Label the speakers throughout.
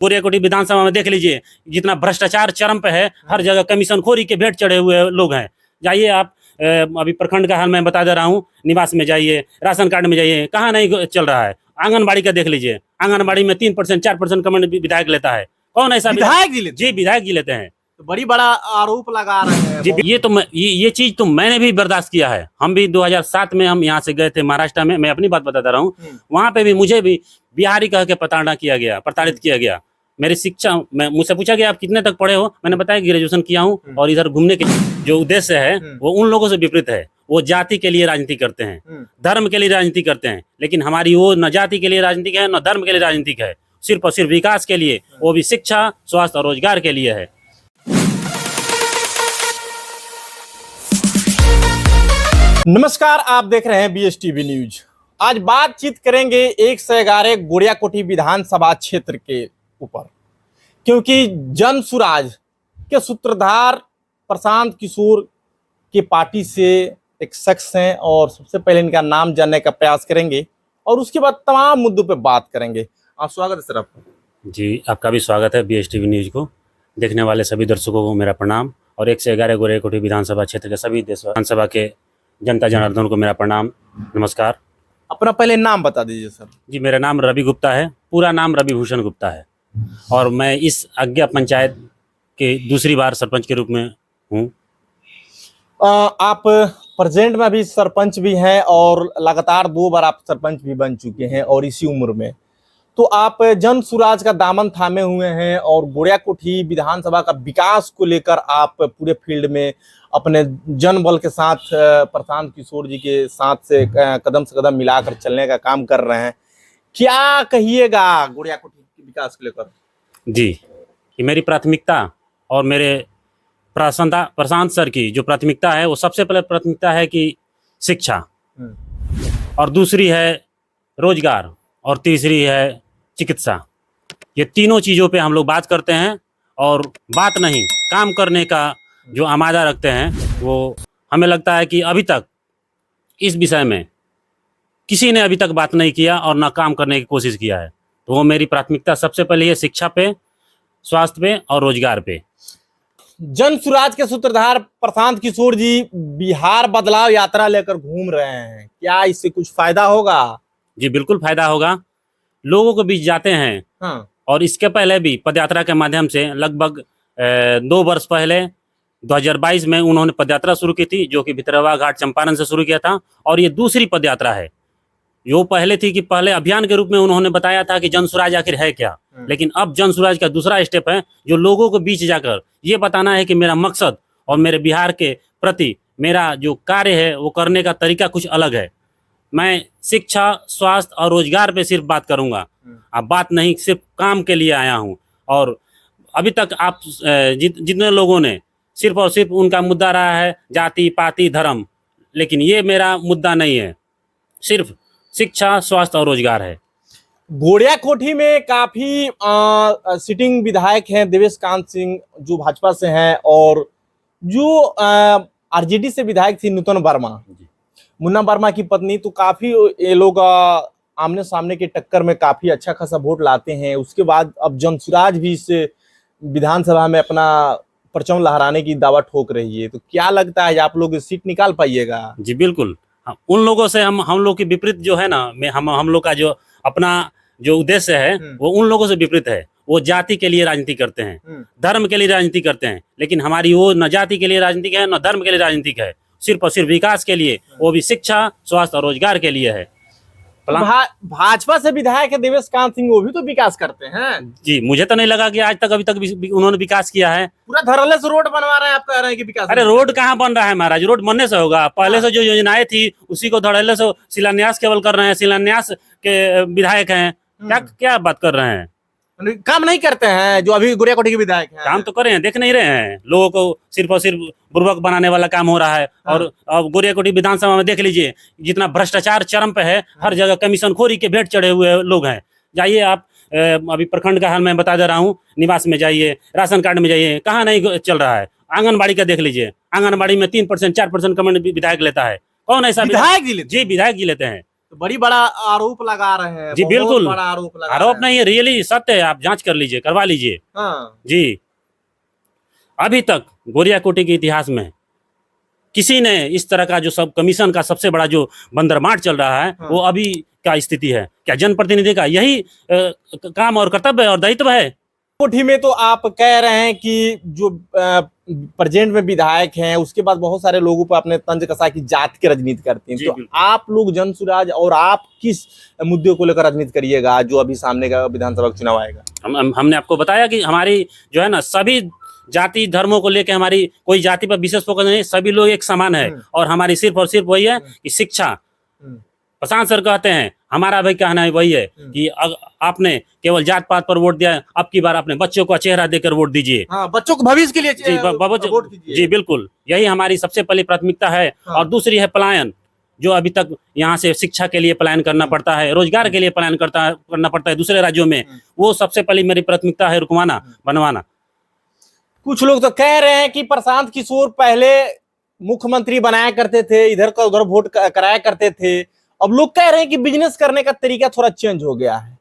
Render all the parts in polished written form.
Speaker 1: गोरियाकोटी विधानसभा में देख लीजिए, जितना भ्रष्टाचार चरम पे है, हर जगह कमीशन खोरी के भेंट चढ़े हुए लोग हैं। जाइए आप, अभी प्रखंड का हाल मैं बता दे रहा हूँ, निवास में जाइए, राशन कार्ड में जाइए, कहाँ नहीं चल रहा है। आंगनबाड़ी का देख लीजिए, आंगनबाड़ी में 3% 4% कमेंट विधायक लेता है। कौन ऐसा
Speaker 2: विधायक जी लेते
Speaker 1: जी, विधायक जी लेते हैं।
Speaker 2: तो बड़ी बड़ा आरोप लगा रहे हैं
Speaker 1: जी, ये चीज तो मैंने भी बर्दाश्त किया है। हम भी 2007 में हम यहाँ से गए थे महाराष्ट्र में, मैं अपनी बात बताता रहा हूँ। वहां पे भी मुझे भी बिहारी कह के प्रताड़ित किया गया। मेरी शिक्षा, मुझसे पूछा गया आप कितने तक पढ़े हो, मैंने बताया ग्रेजुएशन किया हूँ। और इधर घूमने के जो उद्देश्य है वो उन लोगों से विपरीत है। वो जाति के लिए राजनीति करते हैं, धर्म के लिए राजनीति करते हैं, लेकिन हमारी वो न जाति के लिए राजनीतिक है न धर्म के लिए राजनीतिक है, सिर्फ और सिर्फ विकास के लिए, वो भी शिक्षा, स्वास्थ्य और रोजगार के लिए है।
Speaker 2: नमस्कार, आप देख रहे हैं BSTV न्यूज। आज बातचीत करेंगे 111 गोरियाकोटी विधानसभा क्षेत्र के ऊपर, क्योंकि जन सुराज के सूत्रधार प्रशांत किशोर की पार्टी से एक शख्स हैं और सबसे पहले इनका नाम जानने का प्रयास करेंगे और उसके बाद तमाम मुद्दों पे बात करेंगे। आप स्वागत है सर आपका।
Speaker 1: जी, आपका भी स्वागत है। BSTV न्यूज को देखने वाले सभी दर्शकों को मेरा प्रणाम और 111 गोरियाकोटी विधानसभा क्षेत्र के सभी विधानसभा के जनता जनार्दन को मेरा प्रणाम, नमस्कार।
Speaker 2: अपना पहले नाम बता दीजिए सर। जी,
Speaker 1: मेरा नाम रवि गुप्ता है, पूरा नाम रवि भूषण गुप्ता है और मैं इस अज्ञा पंचायत के दूसरी बार सरपंच के रूप में हूँ।
Speaker 2: आप प्रेजेंट में भी सरपंच भी हैं और लगातार 2 बार आप सरपंच भी बन चुके हैं और इसी उम्र में तो आप जन सुराज का दामन थामे हुए हैं और गोरियाकोटी विधानसभा का विकास को लेकर आप पूरे फील्ड में अपने जन बल के साथ प्रशांत किशोर जी के साथ से कदम से कदम मिलाकर चलने का काम कर रहे हैं। क्या कहिएगा गोरियाकोटी के विकास को लेकर? जी,
Speaker 1: कि मेरी प्राथमिकता और मेरे प्रशांत सर की जो प्राथमिकता है वो सबसे पहले प्राथमिकता है कि शिक्षा, और दूसरी है रोजगार, और तीसरी है चिकित्सा। ये तीनों चीज़ों पे हम लोग बात करते हैं और बात नहीं काम करने का जो आमादा रखते हैं। वो हमें लगता है कि अभी तक इस विषय में किसी ने अभी तक बात नहीं किया और ना काम करने की कोशिश किया है। तो वो मेरी प्राथमिकता सबसे पहले है शिक्षा पे, स्वास्थ्य पे और रोजगार पे।
Speaker 2: जन सुराज के सूत्रधार प्रशांत किशोर जी बिहार बदलाव यात्रा लेकर घूम रहे हैं, क्या इससे कुछ फायदा होगा?
Speaker 1: जी, बिल्कुल फायदा होगा। लोगों के बीच जाते हैं।
Speaker 2: हाँ।
Speaker 1: और इसके पहले भी पदयात्रा के माध्यम से लगभग 2 वर्ष पहले 2022 में उन्होंने पदयात्रा शुरू की थी, जो कि भितरवा घाट चंपारण से शुरू किया था। और ये दूसरी पदयात्रा है। जो पहले थी कि पहले अभियान के रूप में उन्होंने बताया था कि जन सुराज आखिर है क्या, लेकिन अब जन सुराज का दूसरा स्टेप है, जो लोगों के बीच जाकर ये बताना है कि मेरा मकसद और मेरे बिहार के प्रति मेरा जो कार्य है वो करने का तरीका कुछ अलग है। मैं शिक्षा, स्वास्थ्य और रोजगार पे सिर्फ बात करूंगा। अब बात नहीं, सिर्फ काम के लिए आया हूं। और अभी तक आप जितने लोगों ने सिर्फ और सिर्फ उनका मुद्दा रहा है जाति पाति धर्म, लेकिन ये मेरा मुद्दा नहीं है, सिर्फ शिक्षा, स्वास्थ्य और रोजगार है।
Speaker 2: गोरियाकोटी में काफी सिटिंग विधायक हैं, देवेश कांत सिंह जो भाजपा से हैं, और जो RJD से विधायक थी नूतन वर्मा, मुन्ना वर्मा की पत्नी। तो काफी ये लोग आमने सामने के टक्कर में काफी अच्छा खासा वोट लाते हैं। उसके बाद अब जन सुराज भी इस विधानसभा में अपना परचम लहराने की दावा ठोक रही है। तो क्या लगता है आप लोग सीट निकाल पाइएगा?
Speaker 1: जी बिल्कुल, उन लोगों से हम लोग की विपरीत जो है ना, हम लोग का जो अपना जो उद्देश्य है वो उन लोगों से विपरीत है। वो जाति के लिए राजनीति करते हैं, धर्म के लिए राजनीति करते हैं, लेकिन हमारी वो न जाति के लिए राजनीतिक है न धर्म के लिए राजनीतिक है, सिर्फ और सिर्फ विकास के लिए, वो भी शिक्षा, स्वास्थ्य और रोजगार के लिए है।
Speaker 2: भाजपा से विधायक है देवेश कांत सिंह, वो भी तो विकास करते हैं।
Speaker 1: जी, मुझे तो नहीं लगा कि आज तक अभी तक उन्होंने विकास किया है।
Speaker 2: पूरा धरले से रोड बनवा रहे हैं, आप कह रहे हैं कि विकास।
Speaker 1: अरे रोड कहाँ बन रहा है महाराज, रोड बनने से होगा। पहले से जो योजनाएं थी उसी को धड़ल्ले से शिलान्यास केवल कर रहे हैं। शिलान्यास के विधायक हैं, क्या बात कर रहे हैं?
Speaker 2: काम नहीं करते हैं जो अभी गोरियाकोटी के विधायक हैं।
Speaker 1: काम तो कर रहे हैं, देख नहीं रहे हैं? लोगों को सिर्फ और सिर्फ बुर्बक बनाने वाला काम हो रहा है। और अब गोरियाकोटी विधानसभा में देख लीजिए, जितना भ्रष्टाचार चरम पे है, हर जगह कमीशन खोरी के भेंट चढ़े हुए लोग हैं। जाइए आप, अभी प्रखंड का हाल मैं बता दे रहा हूँ, निवास में जाइए, राशन कार्ड में जाइए, कहाँ नहीं चल रहा है। आंगनबाड़ी का देख लीजिए, आंगनबाड़ी में 3% 4% कमेंट विधायक लेता है। कौन ऐसा
Speaker 2: विधायक जी लेते?
Speaker 1: जी, विधायक जी लेते हैं।
Speaker 2: तो बड़ी बड़ा आरोप लगा रहे हैं,
Speaker 1: जी
Speaker 2: बहुत
Speaker 1: बिल्कुल,
Speaker 2: बड़ा आरोप लगा
Speaker 1: आरोप
Speaker 2: रहे हैं।
Speaker 1: नहीं है, रियली सत्य है, आप जांच कर लीजिए, करवा लीजिए।
Speaker 2: हाँ
Speaker 1: जी, अभी तक गोरियाकोटी के इतिहास में किसी ने इस तरह का जो सब कमीशन का सबसे बड़ा जो बंदरमाट चल रहा है,
Speaker 2: हाँ।
Speaker 1: वो अभी क्या स्थिति है? क्या जनप्रतिनिधि का यही काम और कर्तव्य और दायित्व है?
Speaker 2: कोठी में तो आप कह रहे हैं कि जो प्रेजेंट में विधायक हैं, उसके बाद बहुत सारे लोगों पर अपने तंज कसा की जात की राजनीति करते हैं।
Speaker 1: जी,
Speaker 2: तो
Speaker 1: बिल्कुल।
Speaker 2: आप लोग जनसुराज और आप किस मुद्दे को लेकर राजनीति करिएगा जो अभी सामने का विधानसभा का चुनाव आएगा?
Speaker 1: हमने आपको बताया कि हमारी जो है ना, सभी जाति धर्मों को लेकर हमारी कोई जाति पर विशेष फोकस नहीं, सभी लोग एक समान है। और हमारी सिर्फ और सिर्फ वही है कि शिक्षा। प्रशांत सर कहते हैं, हमारा भी कहना है वही है कि आपने केवल जात पात पर वोट दिया, अब की बार अपने बच्चों को चेहरा देकर वोट दीजिए।
Speaker 2: हाँ, बच्चों को भविष्य के लिए
Speaker 1: जी
Speaker 2: वोट कीजिए।
Speaker 1: जी बिल्कुल, यही हमारी सबसे पहली प्राथमिकता है।
Speaker 2: हाँ।
Speaker 1: और दूसरी है पलायन, जो अभी तक यहाँ से शिक्षा के लिए पलायन करना पड़ता है, रोजगार के लिए पलायन करना पड़ता है दूसरे राज्यों में, वो सबसे पहली मेरी प्राथमिकता है रुकवाना, बनवाना।
Speaker 2: कुछ लोग तो कह रहे हैं कि प्रशांत किशोर पहले मुख्यमंत्री बनाया करते थे, इधर का उधर वोट कराया करते थे, अब लोग कह रहे हैं कि बिजनेस करने का तरीका थोड़ा चेंज हो गया है।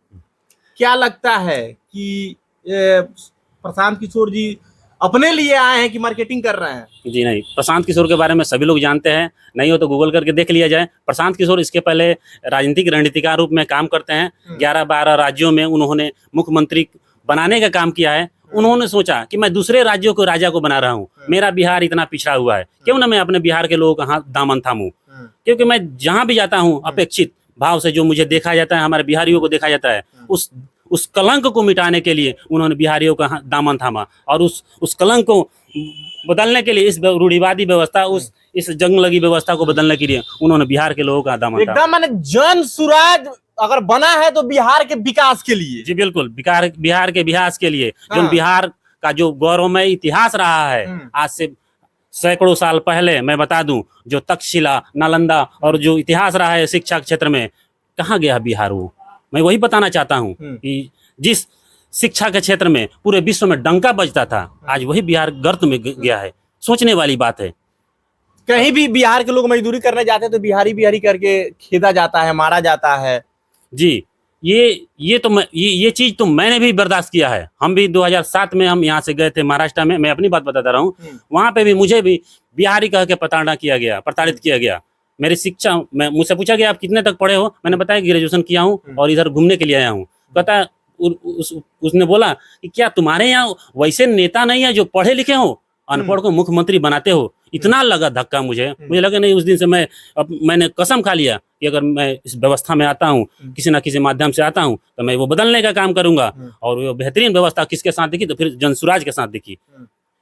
Speaker 2: क्या लगता है कि प्रशांत किशोर जी अपने लिए आए हैं कि मार्केटिंग कर रहे हैं?
Speaker 1: जी नहीं, प्रशांत किशोर के बारे में सभी लोग जानते हैं, नहीं हो तो गूगल करके देख लिया जाए। प्रशांत किशोर इसके पहले राजनीतिक रणनीतिकार रूप में काम करते हैं। 11-12 राज्यों में उन्होंने मुख्यमंत्री बनाने का काम किया है। उन्होंने सोचा कि मैं दूसरे राज्यों को राजा को बना रहा हूँ, मेरा बिहार इतना पिछड़ा हुआ है, क्यों ना मैं अपने बिहार के लोगों का हाथ दामन थामूं। क्योंकि मैं जहां भी जाता हूं, अपेक्षित भाव से जो मुझे देखा जाता है, हमारे बिहारियों को देखा जाता है, उस कलंक को मिटाने के लिए उन्होंने बिहारियों का दामन थामा। और उस कलंक को बदलने के लिए, इस रूढ़िवादी व्यवस्था, इस जंग लगी व्यवस्था को बदलने के लिए उन्होंने बिहार के लोगों का दामन थामा।
Speaker 2: एकदम, मैंने जन सुराज अगर बना है तो बिहार के विकास के लिए।
Speaker 1: जी बिल्कुल, बिहार के विकास के लिए।
Speaker 2: हाँ।
Speaker 1: जो बिहार का जो गौरवमय इतिहास रहा है, आज से सैकड़ों साल पहले, मैं बता दूं, जो तक्षशिला, नालंदा और जो इतिहास रहा है शिक्षा क्षेत्र में, कहाँ गया बिहार? वो मैं वही बताना चाहता हूं कि जिस शिक्षा के क्षेत्र में पूरे विश्व में डंका बजता था, आज वही बिहार गर्त में गया है। सोचने वाली बात है।
Speaker 2: कहीं भी बिहार के लोग मजदूरी करने जाते हैं तो बिहारी बिहारी करके खेदा जाता है, मारा जाता है।
Speaker 1: जी, ये चीज तो मैंने भी बर्दाश्त किया है। हम भी 2007 में हम यहाँ से गए थे महाराष्ट्र में, मैं अपनी बात बताता रहा हूँ। वहां पे भी मुझे भी बिहारी कह के प्रताड़ित किया गया। मेरी शिक्षा, मुझसे पूछा गया आप कितने तक पढ़े हो, मैंने बताया ग्रेजुएशन किया हूँ और इधर घूमने के लिए आया हूँ। कहता उसने बोला कि क्या तुम्हारे यहाँ वैसे नेता नहीं है जो पढ़े लिखे हो, अनपढ़ को मुख्यमंत्री बनाते हो? इतना लगा धक्का मुझे लगा नहीं, उस दिन से मैंने कसम खा लिया कि अगर मैं इस व्यवस्था में आता हूँ, किसी ना किसी माध्यम से आता हूँ, तो मैं वो बदलने का काम करूंगा। और वो बेहतरीन व्यवस्था किसके साथ दिखी? तो फिर जनसुराज के साथ दिखी।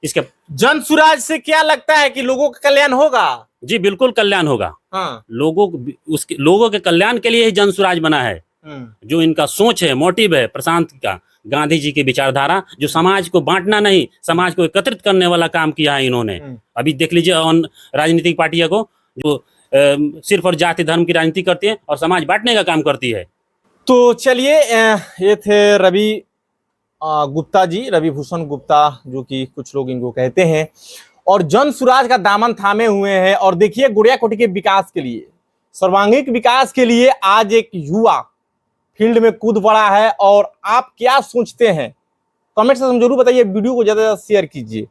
Speaker 1: इसके
Speaker 2: जनसुराज से क्या लगता है कि लोगों का कल्याण होगा?
Speaker 1: जी बिल्कुल कल्याण होगा।
Speaker 2: हाँ।
Speaker 1: लोगों के कल्याण के लिए ही जनसुराज बना है। जो इनका सोच है, मोटिव है प्रशांत का, गांधी जी की विचारधारा, जो समाज को बांटना नहीं, समाज को एकत्रित करने वाला काम किया है इन्होंने। अभी देख लीजिए राजनीतिक पार्टियों को, जो सिर्फ और जाति धर्म की राजनीति करती है और समाज बांटने का काम करती है।
Speaker 2: तो चलिए, ये थे रवि गुप्ता जी, रवि भूषण गुप्ता, जो कि कुछ लोग इनको कहते हैं, और जनसुराज का दामन थामे हुए हैं। और देखिए, गोरियाकोटी के विकास के लिए, सर्वांगीण विकास के लिए आज एक युवा फील्ड में कूद पड़ा है। और आप क्या सोचते हैं, कमेंट से जरूर बताइए। वीडियो को ज्यादा शेयर कीजिए।